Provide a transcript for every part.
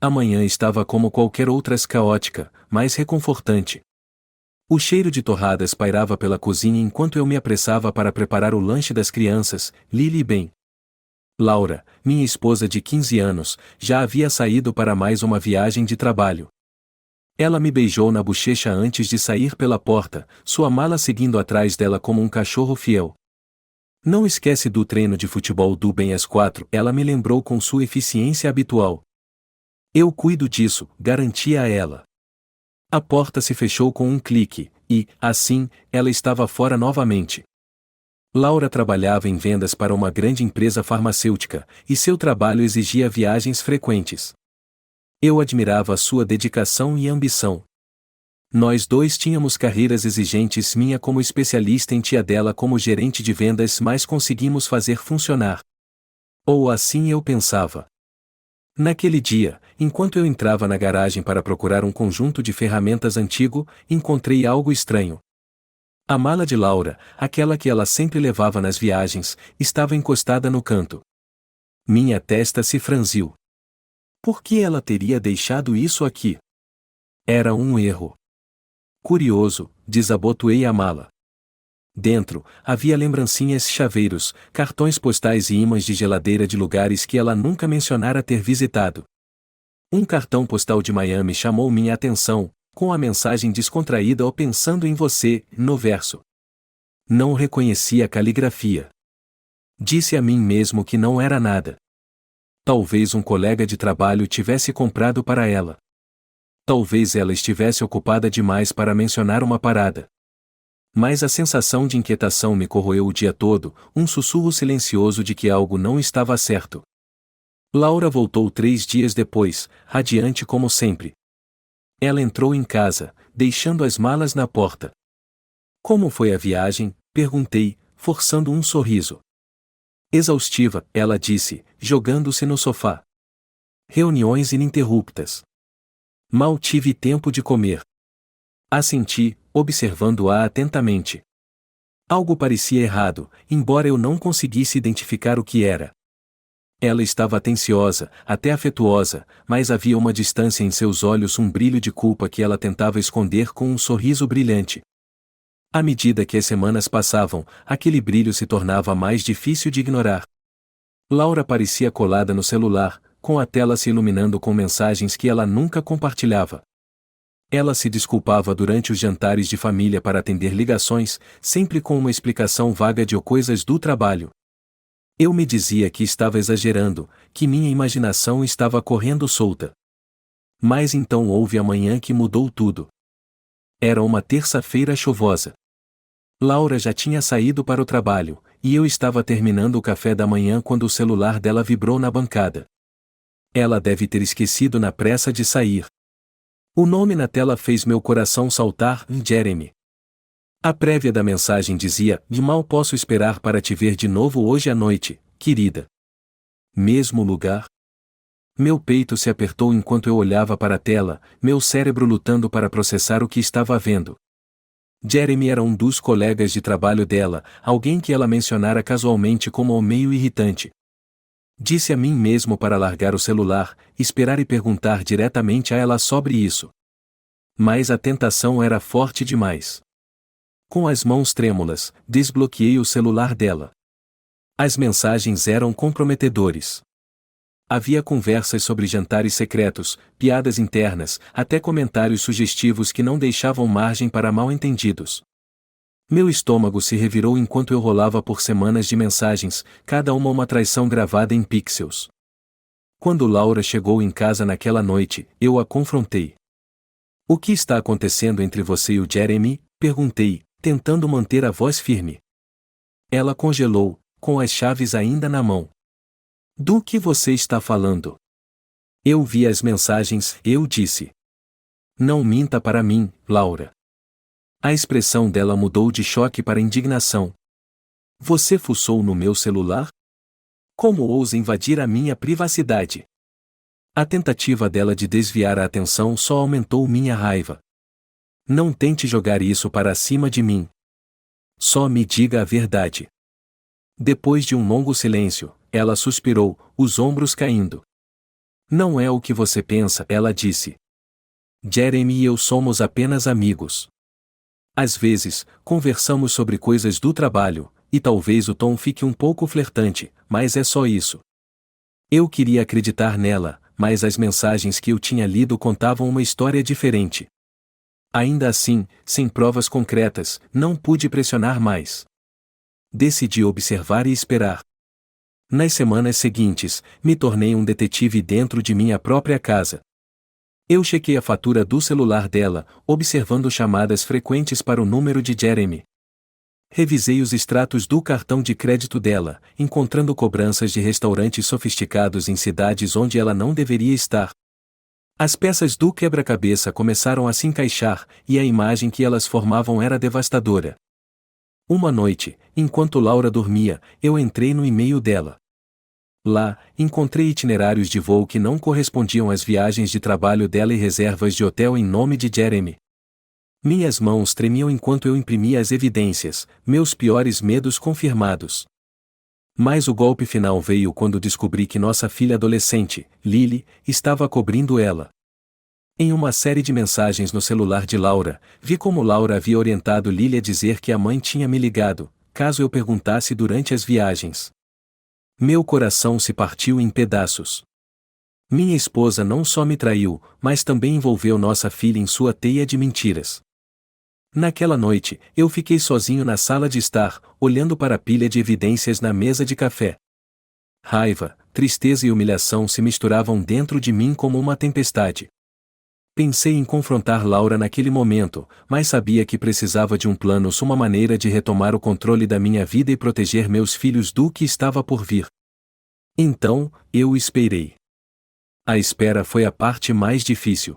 A manhã estava como qualquer outras caótica, mas reconfortante. O cheiro de torradas pairava pela cozinha enquanto eu me apressava para preparar o lanche das crianças, Lily e Ben. Laura, minha esposa de 15 anos, já havia saído para mais uma viagem de trabalho. Ela me beijou na bochecha antes de sair pela porta, sua mala seguindo atrás dela como um cachorro fiel. Não esquece do treino de futebol do Ben às 4, ela me lembrou com sua eficiência habitual. Eu cuido disso, garantia a ela. A porta se fechou com um clique, e, assim, ela estava fora novamente. Laura trabalhava em vendas para uma grande empresa farmacêutica, e seu trabalho exigia viagens frequentes. Eu admirava sua dedicação e ambição. Nós dois tínhamos carreiras exigentes, minha como especialista em tia dela como gerente de vendas, mas conseguimos fazer funcionar. Ou assim eu pensava. Naquele dia, enquanto eu entrava na garagem para procurar um conjunto de ferramentas antigo, encontrei algo estranho. A mala de Laura, aquela que ela sempre levava nas viagens, estava encostada no canto. Minha testa se franziu. Por que ela teria deixado isso aqui? Era um erro. Curioso, desabotoei a mala. Dentro, havia lembrancinhas, chaveiros, cartões postais e ímãs de geladeira de lugares que ela nunca mencionara ter visitado. Um cartão postal de Miami chamou minha atenção, com a mensagem descontraída "Ou pensando em você", no verso. Não reconheci a caligrafia. Disse a mim mesmo que não era nada. Talvez um colega de trabalho tivesse comprado para ela. Talvez ela estivesse ocupada demais para mencionar uma parada. Mas a sensação de inquietação me corroeu o dia todo, um sussurro silencioso de que algo não estava certo. Laura voltou 3 dias depois, radiante como sempre. Ela entrou em casa, deixando as malas na porta. Como foi a viagem? Perguntei, forçando um sorriso. Exaustiva, ela disse, jogando-se no sofá. Reuniões ininterruptas. Mal tive tempo de comer. Assenti, observando-a atentamente. Algo parecia errado, embora eu não conseguisse identificar o que era. Ela estava atenciosa, até afetuosa, mas havia uma distância em seus olhos, um brilho de culpa que ela tentava esconder com um sorriso brilhante. À medida que as semanas passavam, aquele brilho se tornava mais difícil de ignorar. Laura parecia colada no celular, com a tela se iluminando com mensagens que ela nunca compartilhava. Ela se desculpava durante os jantares de família para atender ligações, sempre com uma explicação vaga de coisas do trabalho. Eu me dizia que estava exagerando, que minha imaginação estava correndo solta. Mas então houve a manhã que mudou tudo. Era uma terça-feira chuvosa. Laura já tinha saído para o trabalho, e eu estava terminando o café da manhã quando o celular dela vibrou na bancada. Ela deve ter esquecido na pressa de sair. O nome na tela fez meu coração saltar, Jeremy. A prévia da mensagem dizia: mal posso esperar para te ver de novo hoje à noite, querida. Mesmo lugar? Meu peito se apertou enquanto eu olhava para a tela, meu cérebro lutando para processar o que estava vendo. Jeremy era um dos colegas de trabalho dela, alguém que ela mencionara casualmente como o meio irritante. Disse a mim mesmo para largar o celular, esperar e perguntar diretamente a ela sobre isso. Mas a tentação era forte demais. Com as mãos trêmulas, desbloqueei o celular dela. As mensagens eram comprometedores. Havia conversas sobre jantares secretos, piadas internas, até comentários sugestivos que não deixavam margem para mal-entendidos. Meu estômago se revirou enquanto eu rolava por semanas de mensagens, cada uma traição gravada em pixels. Quando Laura chegou em casa naquela noite, eu a confrontei. O que está acontecendo entre você e o Jeremy? Perguntei, tentando manter a voz firme. Ela congelou, com as chaves ainda na mão. Do que você está falando? Eu vi as mensagens, eu disse. Não minta para mim, Laura. A expressão dela mudou de choque para indignação. Você fuçou no meu celular? Como ousa invadir a minha privacidade? A tentativa dela de desviar a atenção só aumentou minha raiva. Não tente jogar isso para cima de mim. Só me diga a verdade. Depois de um longo silêncio, ela suspirou, os ombros caindo. Não é o que você pensa, ela disse. Jeremy e eu somos apenas amigos. Às vezes, conversamos sobre coisas do trabalho, e talvez o tom fique um pouco flertante, mas é só isso. Eu queria acreditar nela, mas as mensagens que eu tinha lido contavam uma história diferente. Ainda assim, sem provas concretas, não pude pressionar mais. Decidi observar e esperar. Nas semanas seguintes, me tornei um detetive dentro de minha própria casa. Eu chequei a fatura do celular dela, observando chamadas frequentes para o número de Jeremy. Revisei os extratos do cartão de crédito dela, encontrando cobranças de restaurantes sofisticados em cidades onde ela não deveria estar. As peças do quebra-cabeça começaram a se encaixar, e a imagem que elas formavam era devastadora. Uma noite, enquanto Laura dormia, eu entrei no e-mail dela. Lá, encontrei itinerários de voo que não correspondiam às viagens de trabalho dela e reservas de hotel em nome de Jeremy. Minhas mãos tremiam enquanto eu imprimia as evidências, meus piores medos confirmados. Mas o golpe final veio quando descobri que nossa filha adolescente, Lily, estava cobrindo ela. Em uma série de mensagens no celular de Laura, vi como Laura havia orientado Lily a dizer que a mãe tinha me ligado, caso eu perguntasse durante as viagens. Meu coração se partiu em pedaços. Minha esposa não só me traiu, mas também envolveu nossa filha em sua teia de mentiras. Naquela noite, eu fiquei sozinho na sala de estar, olhando para a pilha de evidências na mesa de café. Raiva, tristeza e humilhação se misturavam dentro de mim como uma tempestade. Pensei em confrontar Laura naquele momento, mas sabia que precisava de um plano, uma maneira de retomar o controle da minha vida e proteger meus filhos do que estava por vir. Então, eu esperei. A espera foi a parte mais difícil.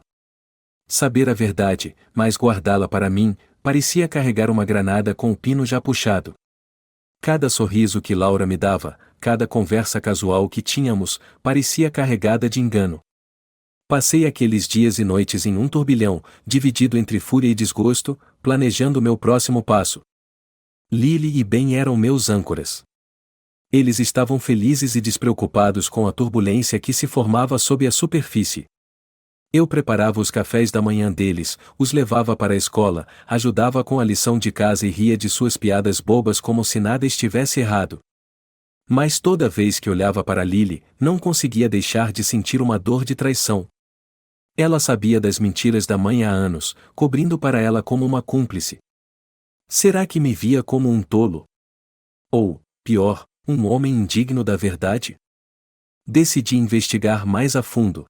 Saber a verdade, mas guardá-la para mim, parecia carregar uma granada com o pino já puxado. Cada sorriso que Laura me dava, cada conversa casual que tínhamos, parecia carregada de engano. Passei aqueles dias e noites em um turbilhão, dividido entre fúria e desgosto, planejando meu próximo passo. Lily e Ben eram meus âncoras. Eles estavam felizes e despreocupados com a turbulência que se formava sob a superfície. Eu preparava os cafés da manhã deles, os levava para a escola, ajudava com a lição de casa e ria de suas piadas bobas como se nada estivesse errado. Mas toda vez que olhava para Lily, não conseguia deixar de sentir uma dor de traição. Ela sabia das mentiras da mãe há anos, cobrindo para ela como uma cúmplice. Será que me via como um tolo? Ou, pior, um homem indigno da verdade? Decidi investigar mais a fundo.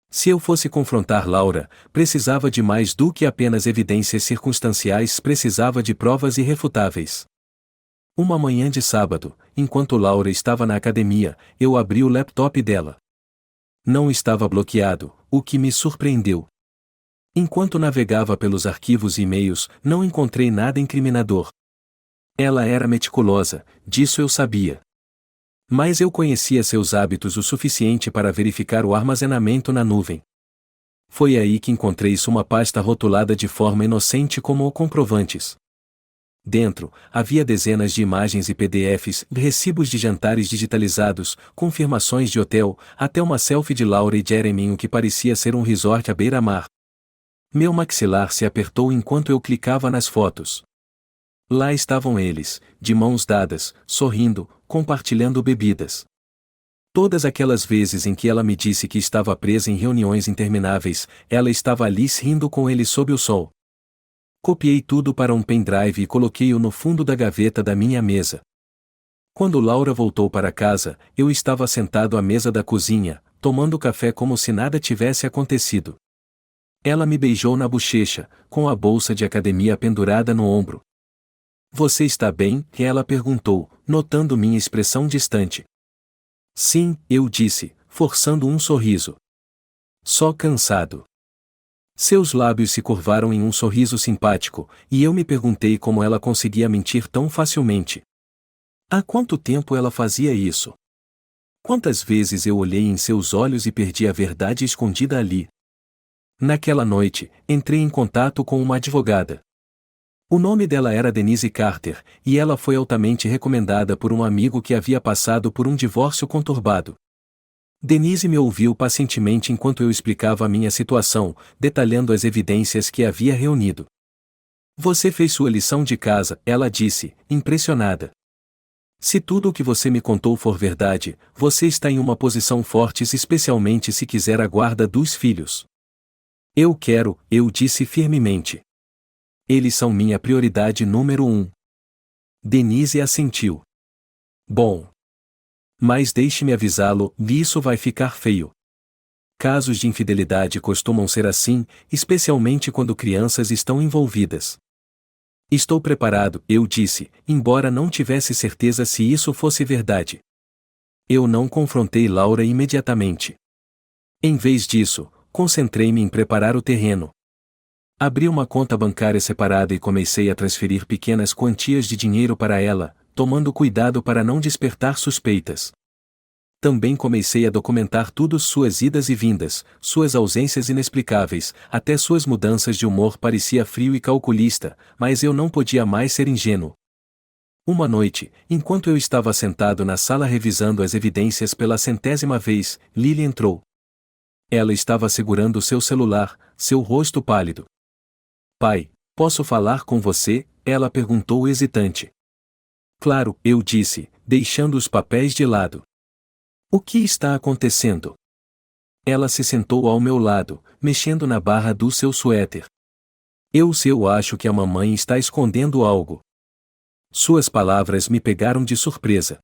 Se eu fosse confrontar Laura, precisava de mais do que apenas evidências circunstanciais, precisava de provas irrefutáveis. Uma manhã de sábado, enquanto Laura estava na academia, eu abri o laptop dela. Não estava bloqueado, o que me surpreendeu. Enquanto navegava pelos arquivos e e-mails, não encontrei nada incriminador. Ela era meticulosa, disso eu sabia. Mas eu conhecia seus hábitos o suficiente para verificar o armazenamento na nuvem. Foi aí que encontrei uma pasta rotulada de forma inocente como comprovantes. Dentro, havia dezenas de imagens e PDFs, recibos de jantares digitalizados, confirmações de hotel, até uma selfie de Laura e Jeremy em o que parecia ser um resort à beira-mar. Meu maxilar se apertou enquanto eu clicava nas fotos. Lá estavam eles, de mãos dadas, sorrindo, compartilhando bebidas. Todas aquelas vezes em que ela me disse que estava presa em reuniões intermináveis, ela estava ali rindo com ele sob o sol. Copiei tudo para um pendrive e coloquei-o no fundo da gaveta da minha mesa. Quando Laura voltou para casa, eu estava sentado à mesa da cozinha, tomando café como se nada tivesse acontecido. Ela me beijou na bochecha, com a bolsa de academia pendurada no ombro. "Você está bem?" ela perguntou, notando minha expressão distante. "Sim", eu disse, forçando um sorriso. "Só cansado." Seus lábios se curvaram em um sorriso simpático, e eu me perguntei como ela conseguia mentir tão facilmente. Há quanto tempo ela fazia isso? Quantas vezes eu olhei em seus olhos e perdi a verdade escondida ali? Naquela noite, entrei em contato com uma advogada. O nome dela era Denise Carter, e ela foi altamente recomendada por um amigo que havia passado por um divórcio conturbado. Denise me ouviu pacientemente enquanto eu explicava a minha situação, detalhando as evidências que havia reunido. Você fez sua lição de casa, ela disse, impressionada. Se tudo o que você me contou for verdade, você está em uma posição forte, especialmente se quiser a guarda dos filhos. Eu quero, eu disse firmemente. Eles são minha prioridade número 1. Denise assentiu. Bom. Mas deixe-me avisá-lo, isso vai ficar feio. Casos de infidelidade costumam ser assim, especialmente quando crianças estão envolvidas. Estou preparado, eu disse, embora não tivesse certeza se isso fosse verdade. Eu não confrontei Laura imediatamente. Em vez disso, concentrei-me em preparar o terreno. Abri uma conta bancária separada e comecei a transferir pequenas quantias de dinheiro para ela, tomando cuidado para não despertar suspeitas. Também comecei a documentar tudo, suas idas e vindas, suas ausências inexplicáveis, até suas mudanças de humor. Parecia frio e calculista, mas eu não podia mais ser ingênuo. Uma noite, enquanto eu estava sentado na sala revisando as evidências pela 100ª vez, Lily entrou. Ela estava segurando seu celular, seu rosto pálido. Pai, posso falar com você? Ela perguntou hesitante. Claro, eu disse, deixando os papéis de lado. O que está acontecendo? Ela se sentou ao meu lado, mexendo na barra do seu suéter. Eu acho que a mamãe está escondendo algo. Suas palavras me pegaram de surpresa.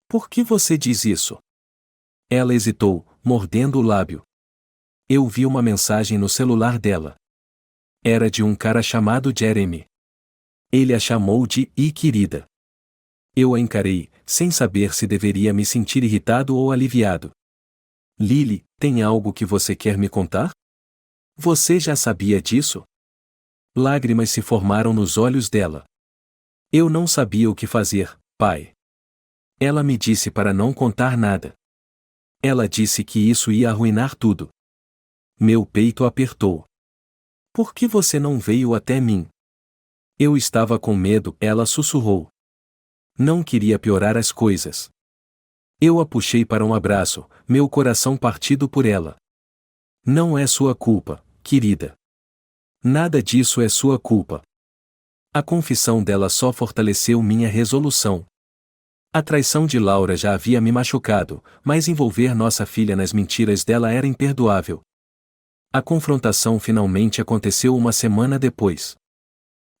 Por que você diz isso? Ela hesitou, mordendo o lábio. Eu vi uma mensagem no celular dela. Era de um cara chamado Jeremy. Ele a chamou de querida. Eu a encarei, sem saber se deveria me sentir irritado ou aliviado. Lily, tem algo que você quer me contar? Você já sabia disso? Lágrimas se formaram nos olhos dela. Eu não sabia o que fazer, pai. Ela me disse para não contar nada. Ela disse que isso ia arruinar tudo. Meu peito apertou. Por que você não veio até mim? Eu estava com medo, ela sussurrou. Não queria piorar as coisas. Eu a puxei para um abraço, meu coração partido por ela. Não é sua culpa, querida. Nada disso é sua culpa. A confissão dela só fortaleceu minha resolução. A traição de Laura já havia me machucado, mas envolver nossa filha nas mentiras dela era imperdoável. A confrontação finalmente aconteceu uma semana depois.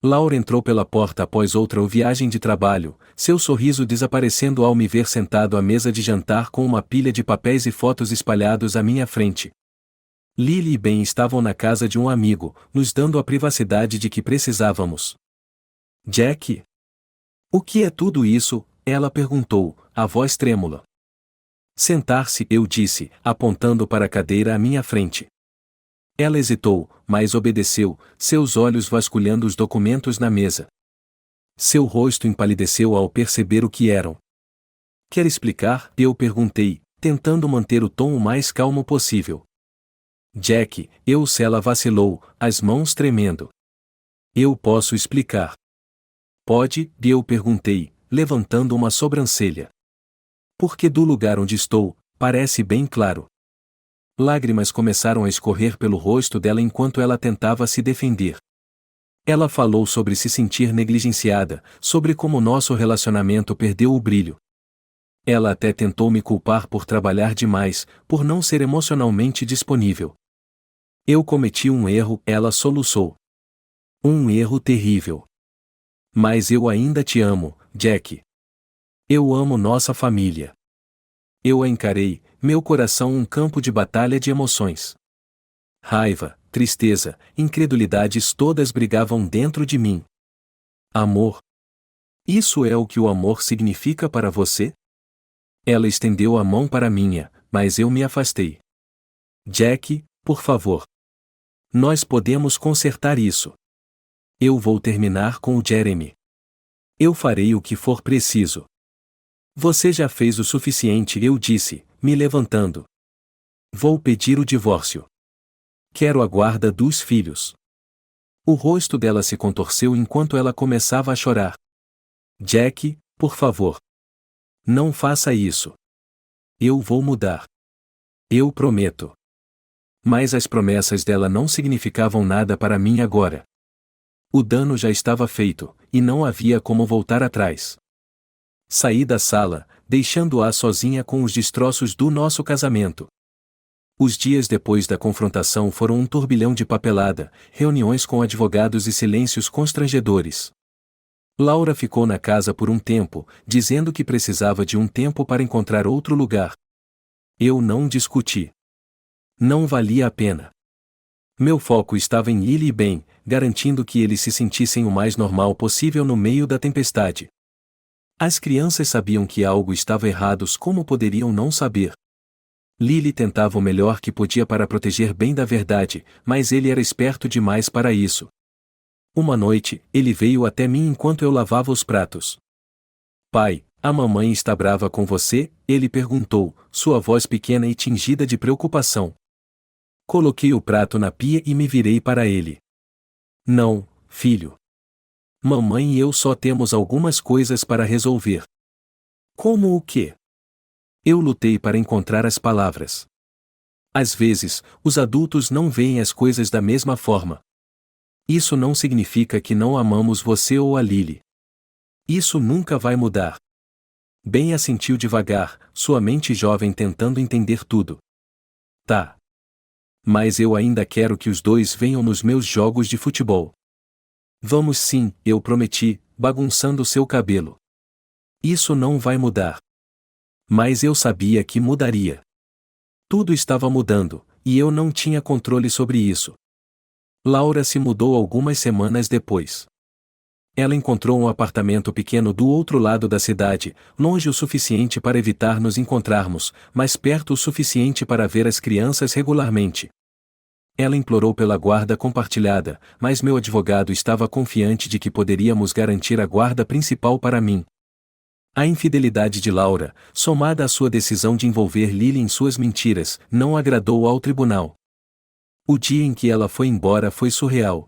Laura entrou pela porta após outra viagem de trabalho, seu sorriso desaparecendo ao me ver sentado à mesa de jantar com uma pilha de papéis e fotos espalhados à minha frente. Lily e Ben estavam na casa de um amigo, nos dando a privacidade de que precisávamos. Jack? O que é tudo isso? Ela perguntou, a voz trêmula. Sentar-se, eu disse, apontando para a cadeira à minha frente. Ela hesitou, mas obedeceu, seus olhos vasculhando os documentos na mesa. Seu rosto empalideceu ao perceber o que eram. Quer explicar? Eu perguntei, tentando manter o tom o mais calmo possível. Jack, ela vacilou, as mãos tremendo. Eu posso explicar. Pode? Eu perguntei, levantando uma sobrancelha. Porque do lugar onde estou, parece bem claro. Lágrimas começaram a escorrer pelo rosto dela enquanto ela tentava se defender. Ela falou sobre se sentir negligenciada, sobre como nosso relacionamento perdeu o brilho. Ela até tentou me culpar por trabalhar demais, por não ser emocionalmente disponível. Eu cometi um erro, ela soluçou. Um erro terrível. Mas eu ainda te amo, Jack. Eu amo nossa família. Eu a encarei, meu coração um campo de batalha de emoções. Raiva, tristeza, incredulidades todas brigavam dentro de mim. Amor. Isso é o que o amor significa para você? Ela estendeu a mão para a minha, mas eu me afastei. Jack, por favor. Nós podemos consertar isso. Eu vou terminar com o Jeremy. Eu farei o que for preciso. Você já fez o suficiente, eu disse, me levantando. Vou pedir o divórcio. Quero a guarda dos filhos. O rosto dela se contorceu enquanto ela começava a chorar. Jack, por favor. Não faça isso. Eu vou mudar. Eu prometo. Mas as promessas dela não significavam nada para mim agora. O dano já estava feito, e não havia como voltar atrás. Saí da sala, deixando-a sozinha com os destroços do nosso casamento. Os dias depois da confrontação foram um turbilhão de papelada, reuniões com advogados e silêncios constrangedores. Laura ficou na casa por um tempo, dizendo que precisava de um tempo para encontrar outro lugar. Eu não discuti. Não valia a pena. Meu foco estava em Lily e Ben, garantindo que eles se sentissem o mais normal possível no meio da tempestade. As crianças sabiam que algo estava errado, como poderiam não saber? Lily tentava o melhor que podia para proteger Ben da verdade, mas ele era esperto demais para isso. Uma noite, ele veio até mim enquanto eu lavava os pratos. Pai, a mamãe está brava com você? Ele perguntou, sua voz pequena e tingida de preocupação. Coloquei o prato na pia e me virei para ele. Não, filho. Mamãe e eu só temos algumas coisas para resolver. Como o quê? Eu lutei para encontrar as palavras. Às vezes, os adultos não veem as coisas da mesma forma. Isso não significa que não amamos você ou a Lily. Isso nunca vai mudar. Ben assentiu devagar, sua mente jovem tentando entender tudo. Tá. Mas eu ainda quero que os dois venham nos meus jogos de futebol. Vamos sim, eu prometi, bagunçando seu cabelo. Isso não vai mudar. Mas eu sabia que mudaria. Tudo estava mudando, e eu não tinha controle sobre isso. Laura se mudou algumas semanas depois. Ela encontrou um apartamento pequeno do outro lado da cidade, longe o suficiente para evitar nos encontrarmos, mas perto o suficiente para ver as crianças regularmente. Ela implorou pela guarda compartilhada, mas meu advogado estava confiante de que poderíamos garantir a guarda principal para mim. A infidelidade de Laura, somada à sua decisão de envolver Lily em suas mentiras, não agradou ao tribunal. O dia em que ela foi embora foi surreal.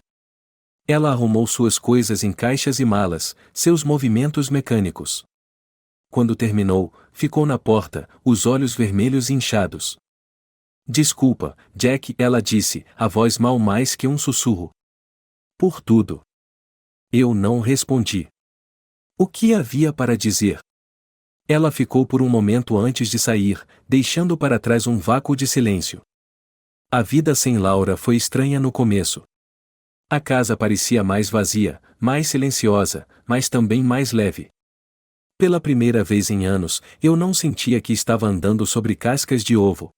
Ela arrumou suas coisas em caixas e malas, seus movimentos mecânicos. Quando terminou, ficou na porta, os olhos vermelhos e inchados. Desculpa, Jack, ela disse, a voz mal mais que um sussurro. Por tudo. Eu não respondi. O que havia para dizer? Ela ficou por um momento antes de sair, deixando para trás um vácuo de silêncio. A vida sem Laura foi estranha no começo. A casa parecia mais vazia, mais silenciosa, mas também mais leve. Pela primeira vez em anos, eu não sentia que estava andando sobre cascas de ovo.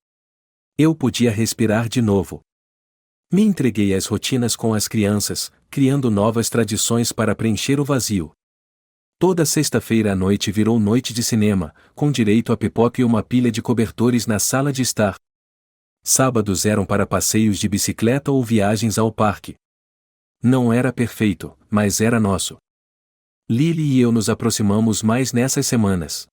Eu podia respirar de novo. Me entreguei às rotinas com as crianças, criando novas tradições para preencher o vazio. Toda sexta-feira à noite virou noite de cinema, com direito a pipoca e uma pilha de cobertores na sala de estar. Sábados eram para passeios de bicicleta ou viagens ao parque. Não era perfeito, mas era nosso. Lily e eu nos aproximamos mais nessas semanas.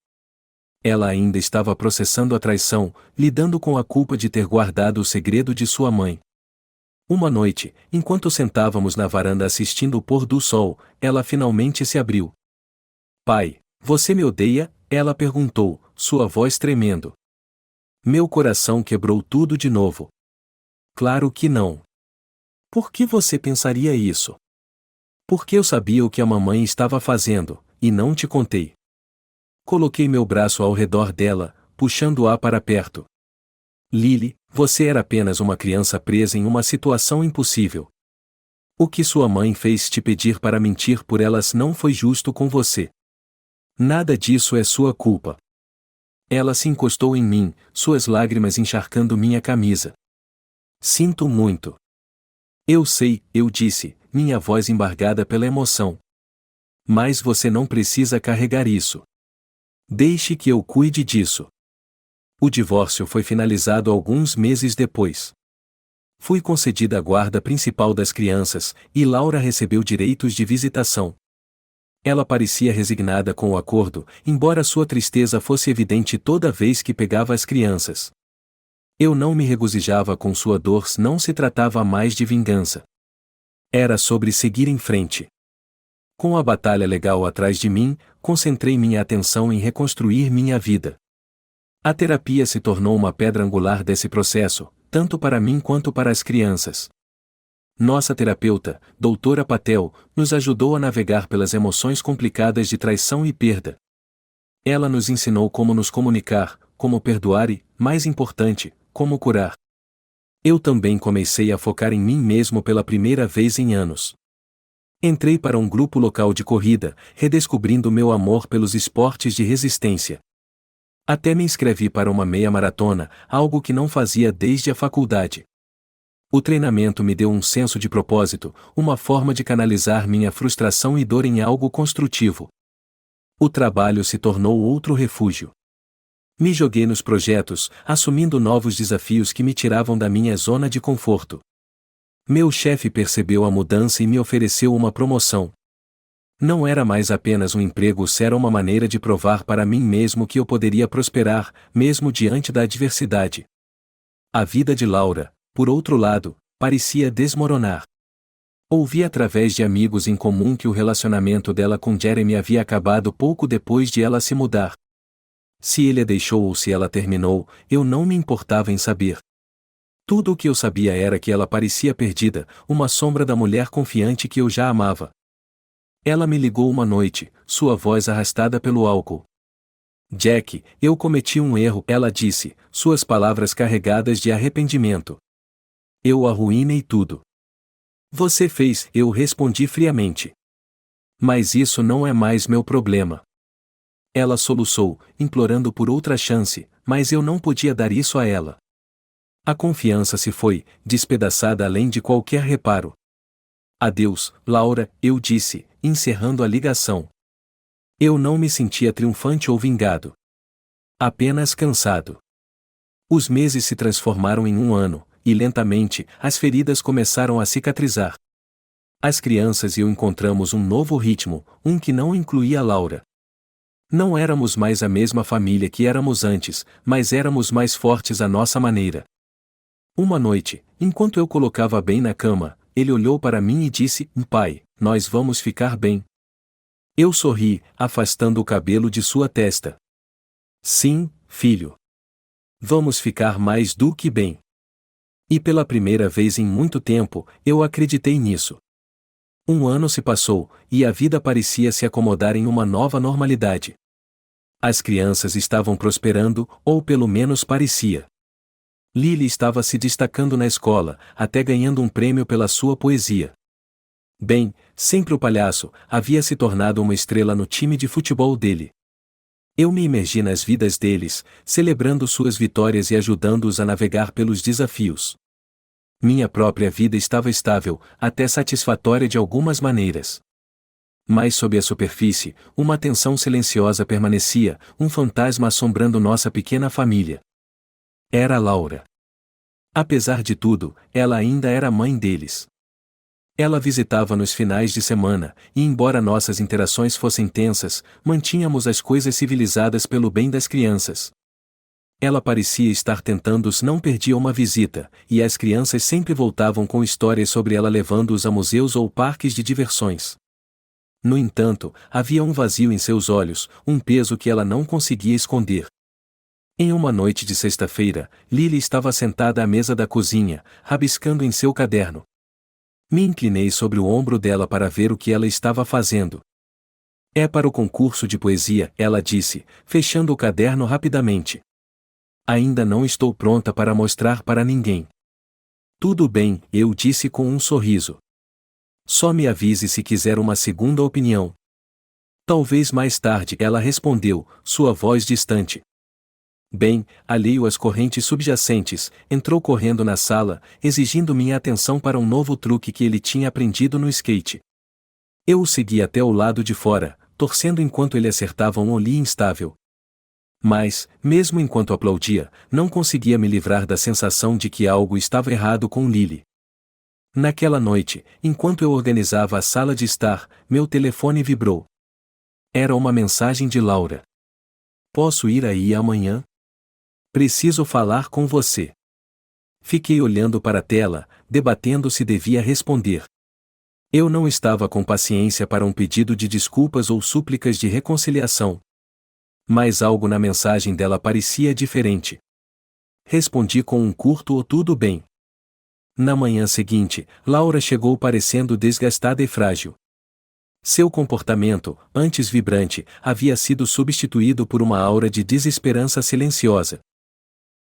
Ela ainda estava processando a traição, lidando com a culpa de ter guardado o segredo de sua mãe. Uma noite, enquanto sentávamos na varanda assistindo o pôr do sol, ela finalmente se abriu. Pai, você me odeia? Ela perguntou, sua voz tremendo. Meu coração quebrou tudo de novo. Claro que não. Por que você pensaria isso? Porque eu sabia o que a mamãe estava fazendo, e não te contei. Coloquei meu braço ao redor dela, puxando-a para perto. Lily, você era apenas uma criança presa em uma situação impossível. O que sua mãe fez te pedir para mentir por elas não foi justo com você. Nada disso é sua culpa. Ela se encostou em mim, suas lágrimas encharcando minha camisa. Sinto muito. Eu sei, eu disse, minha voz embargada pela emoção. Mas você não precisa carregar isso. Deixe que eu cuide disso. O divórcio foi finalizado alguns meses depois. Fui concedida a guarda principal das crianças, e Laura recebeu direitos de visitação. Ela parecia resignada com o acordo, embora sua tristeza fosse evidente toda vez que pegava as crianças. Eu não me regozijava com sua dor, não se tratava mais de vingança. Era sobre seguir em frente. Com a batalha legal atrás de mim, concentrei minha atenção em reconstruir minha vida. A terapia se tornou uma pedra angular desse processo, tanto para mim quanto para as crianças. Nossa terapeuta, doutora Patel, nos ajudou a navegar pelas emoções complicadas de traição e perda. Ela nos ensinou como nos comunicar, como perdoar e, mais importante, como curar. Eu também comecei a focar em mim mesmo pela primeira vez em anos. Entrei para um grupo local de corrida, redescobrindo meu amor pelos esportes de resistência. Até me inscrevi para uma meia maratona, algo que não fazia desde a faculdade. O treinamento me deu um senso de propósito, uma forma de canalizar minha frustração e dor em algo construtivo. O trabalho se tornou outro refúgio. Me joguei nos projetos, assumindo novos desafios que me tiravam da minha zona de conforto. Meu chefe percebeu a mudança e me ofereceu uma promoção. Não era mais apenas um emprego, era uma maneira de provar para mim mesmo que eu poderia prosperar, mesmo diante da adversidade. A vida de Laura, por outro lado, parecia desmoronar. Ouvi através de amigos em comum que o relacionamento dela com Jeremy havia acabado pouco depois de ela se mudar. Se ele a deixou ou se ela terminou, eu não me importava em saber. Tudo o que eu sabia era que ela parecia perdida, uma sombra da mulher confiante que eu já amava. Ela me ligou uma noite, sua voz arrastada pelo álcool. Jack, eu cometi um erro, ela disse, suas palavras carregadas de arrependimento. Eu arruinei tudo. Você fez, eu respondi friamente. Mas isso não é mais meu problema. Ela soluçou, implorando por outra chance, mas eu não podia dar isso a ela. A confiança se foi, despedaçada além de qualquer reparo. Adeus, Laura, eu disse, encerrando a ligação. Eu não me sentia triunfante ou vingado. Apenas cansado. Os meses se transformaram em um ano, e lentamente, as feridas começaram a cicatrizar. As crianças e eu encontramos um novo ritmo, um que não incluía Laura. Não éramos mais a mesma família que éramos antes, mas éramos mais fortes à nossa maneira. Uma noite, enquanto eu colocava bem na cama, ele olhou para mim e disse, pai, nós vamos ficar bem. Eu sorri, afastando o cabelo de sua testa. Sim, filho. Vamos ficar mais do que bem. E pela primeira vez em muito tempo, eu acreditei nisso. Um ano se passou, e a vida parecia se acomodar em uma nova normalidade. As crianças estavam prosperando, ou pelo menos parecia. Lily estava se destacando na escola, até ganhando um prêmio pela sua poesia. Ben, sempre o palhaço, havia se tornado uma estrela no time de futebol dele. Eu me imergi nas vidas deles, celebrando suas vitórias e ajudando-os a navegar pelos desafios. Minha própria vida estava estável, até satisfatória de algumas maneiras. Mas sob a superfície, uma tensão silenciosa permanecia, um fantasma assombrando nossa pequena família. Era Laura. Apesar de tudo, ela ainda era mãe deles. Ela visitava nos finais de semana, e embora nossas interações fossem tensas, mantínhamos as coisas civilizadas pelo bem das crianças. Ela parecia estar tentando-os, não perdia uma visita, e as crianças sempre voltavam com histórias sobre ela levando-os a museus ou parques de diversões. No entanto, havia um vazio em seus olhos, um peso que ela não conseguia esconder. Em uma noite de sexta-feira, Lily estava sentada à mesa da cozinha, rabiscando em seu caderno. Me inclinei sobre o ombro dela para ver o que ela estava fazendo. É para o concurso de poesia, ela disse, fechando o caderno rapidamente. Ainda não estou pronta para mostrar para ninguém. Tudo bem, eu disse com um sorriso. Só me avise se quiser uma segunda opinião. Talvez mais tarde, ela respondeu, sua voz distante. Bem, alheio às correntes subjacentes, entrou correndo na sala, exigindo minha atenção para um novo truque que ele tinha aprendido no skate. Eu o segui até o lado de fora, torcendo enquanto ele acertava um ollie instável. Mas, mesmo enquanto aplaudia, não conseguia me livrar da sensação de que algo estava errado com Lily. Naquela noite, enquanto eu organizava a sala de estar, meu telefone vibrou. Era uma mensagem de Laura. Posso ir aí amanhã? Preciso falar com você. Fiquei olhando para a tela, debatendo se devia responder. Eu não estava com paciência para um pedido de desculpas ou súplicas de reconciliação. Mas algo na mensagem dela parecia diferente. Respondi com um curto tudo bem. Na manhã seguinte, Laura chegou parecendo desgastada e frágil. Seu comportamento, antes vibrante, havia sido substituído por uma aura de desesperança silenciosa.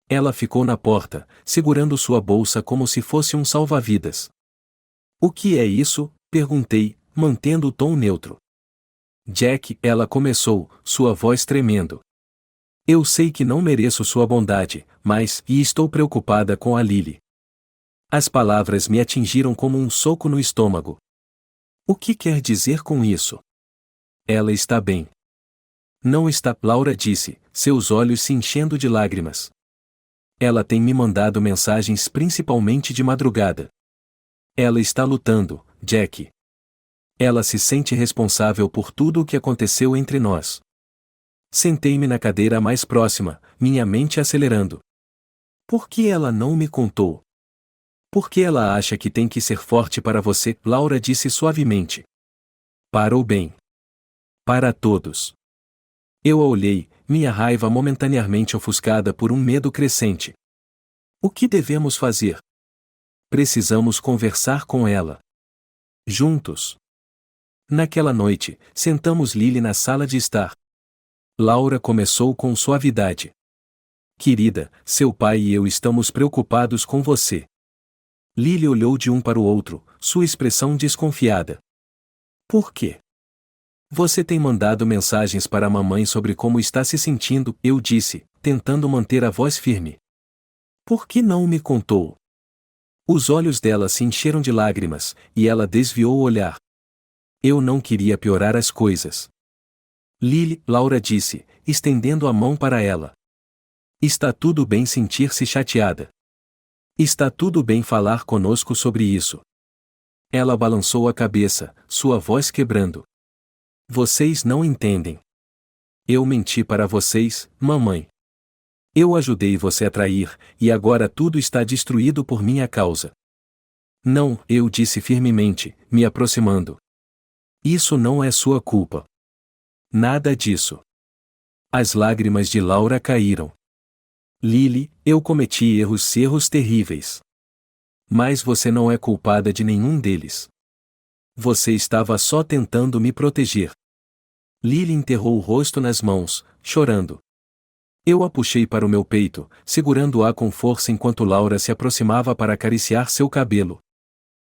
Ela ficou na porta, segurando sua bolsa como se fosse um salva-vidas. "O que é isso?" perguntei, mantendo o tom neutro. "Jack", ela começou, sua voz tremendo. "Eu sei que não mereço sua bondade, mas estou preocupada com a Lily." As palavras me atingiram como um soco no estômago. "O que quer dizer com isso?" "Ela está bem." "Não está", Laura disse, seus olhos se enchendo de lágrimas. "Ela tem me mandado mensagens principalmente de madrugada. Ela está lutando, Jack. Ela se sente responsável por tudo o que aconteceu entre nós." Sentei-me na cadeira mais próxima, minha mente acelerando. "Por que ela não me contou?" "Porque ela acha que tem que ser forte para você", Laura disse suavemente. "Para o bem. Para todos." Eu a olhei, minha raiva momentaneamente ofuscada por um medo crescente. "O que devemos fazer?" "Precisamos conversar com ela. Juntos." Naquela noite, sentamos Lily na sala de estar. Laura começou com suavidade. "Querida, seu pai e eu estamos preocupados com você." Lily olhou de um para o outro, sua expressão desconfiada. "Por quê?" "Você tem mandado mensagens para a mamãe sobre como está se sentindo", eu disse, tentando manter a voz firme. "Por que não me contou?" Os olhos dela se encheram de lágrimas, e ela desviou o olhar. Eu não queria piorar as coisas. "Lily", Laura disse, estendendo a mão para ela. "Está tudo bem sentir-se chateada. Está tudo bem falar conosco sobre isso." Ela balançou a cabeça, sua voz quebrando. "Vocês não entendem. Eu menti para vocês, mamãe. Eu ajudei você a trair, e agora tudo está destruído por minha causa." "Não", eu disse firmemente, me aproximando. "Isso não é sua culpa. Nada disso." As lágrimas de Laura caíram. "Lily, eu cometi erros terríveis. Mas você não é culpada de nenhum deles. Você estava só tentando me proteger." Lily enterrou o rosto nas mãos, chorando. Eu a puxei para o meu peito, segurando-a com força enquanto Laura se aproximava para acariciar seu cabelo.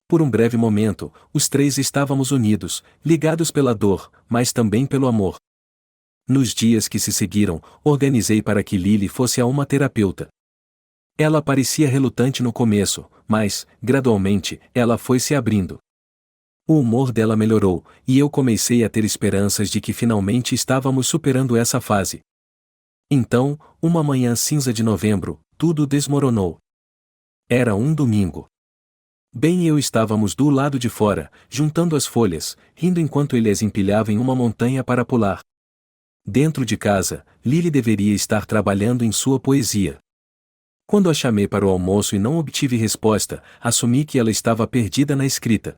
Por um breve momento, os três estávamos unidos, ligados pela dor, mas também pelo amor. Nos dias que se seguiram, organizei para que Lily fosse a uma terapeuta. Ela parecia relutante no começo, mas, gradualmente, ela foi se abrindo. O humor dela melhorou, e eu comecei a ter esperanças de que finalmente estávamos superando essa fase. Então, uma manhã cinza de novembro, tudo desmoronou. Era um domingo. Ben e eu estávamos do lado de fora, juntando as folhas, rindo enquanto ele as empilhava em uma montanha para pular. Dentro de casa, Lily deveria estar trabalhando em sua poesia. Quando a chamei para o almoço e não obtive resposta, assumi que ela estava perdida na escrita.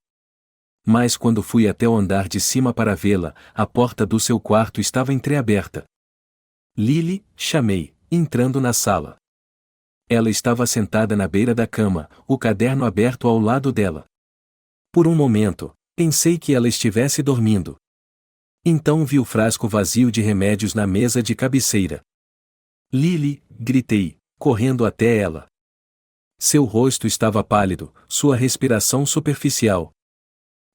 Mas quando fui até o andar de cima para vê-la, a porta do seu quarto estava entreaberta. "Lily", chamei, entrando na sala. Ela estava sentada na beira da cama, o caderno aberto ao lado dela. Por um momento, pensei que ela estivesse dormindo. Então vi o frasco vazio de remédios na mesa de cabeceira. "Lily", gritei, correndo até ela. Seu rosto estava pálido, sua respiração superficial.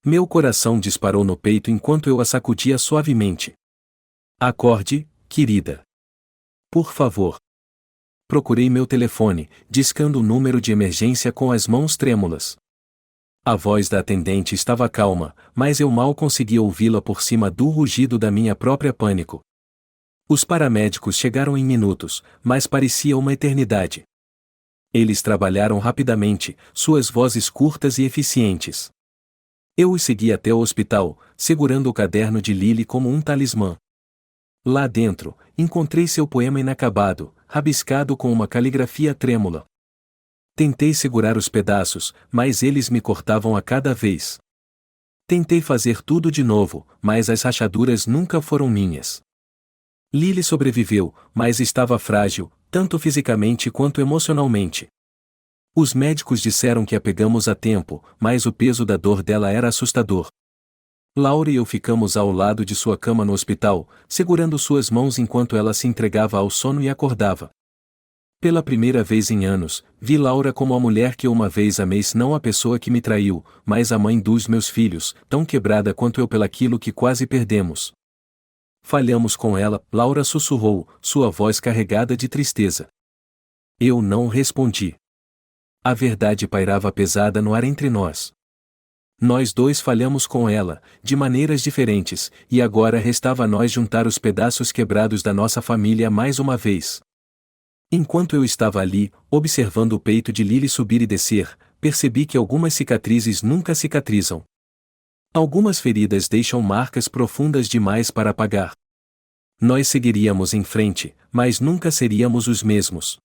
Meu coração disparou no peito enquanto eu a sacudia suavemente. "Acorde, querida. Por favor." Procurei meu telefone, discando o número de emergência com as mãos trêmulas. A voz da atendente estava calma, mas eu mal conseguia ouvi-la por cima do rugido da minha própria pânico. Os paramédicos chegaram em minutos, mas parecia uma eternidade. Eles trabalharam rapidamente, suas vozes curtas e eficientes. Eu os segui até o hospital, segurando o caderno de Lily como um talismã. Lá dentro, encontrei seu poema inacabado, rabiscado com uma caligrafia trêmula. Tentei segurar os pedaços, mas eles me cortavam a cada vez. Tentei fazer tudo de novo, mas as rachaduras nunca foram minhas. Lily sobreviveu, mas estava frágil, tanto fisicamente quanto emocionalmente. Os médicos disseram que a pegamos a tempo, mas o peso da dor dela era assustador. Laura e eu ficamos ao lado de sua cama no hospital, segurando suas mãos enquanto ela se entregava ao sono e acordava. Pela primeira vez em anos, vi Laura como a mulher que eu uma vez amei, não a pessoa que me traiu, mas a mãe dos meus filhos, tão quebrada quanto eu pelaquilo que quase perdemos. Falhamos com ela, Laura sussurrou, sua voz carregada de tristeza. Eu não respondi. A verdade pairava pesada no ar entre nós. Nós dois falhamos com ela, de maneiras diferentes, e agora restava a nós juntar os pedaços quebrados da nossa família mais uma vez. Enquanto eu estava ali, observando o peito de Lily subir e descer, percebi que algumas cicatrizes nunca cicatrizam. Algumas feridas deixam marcas profundas demais para apagar. Nós seguiríamos em frente, mas nunca seríamos os mesmos.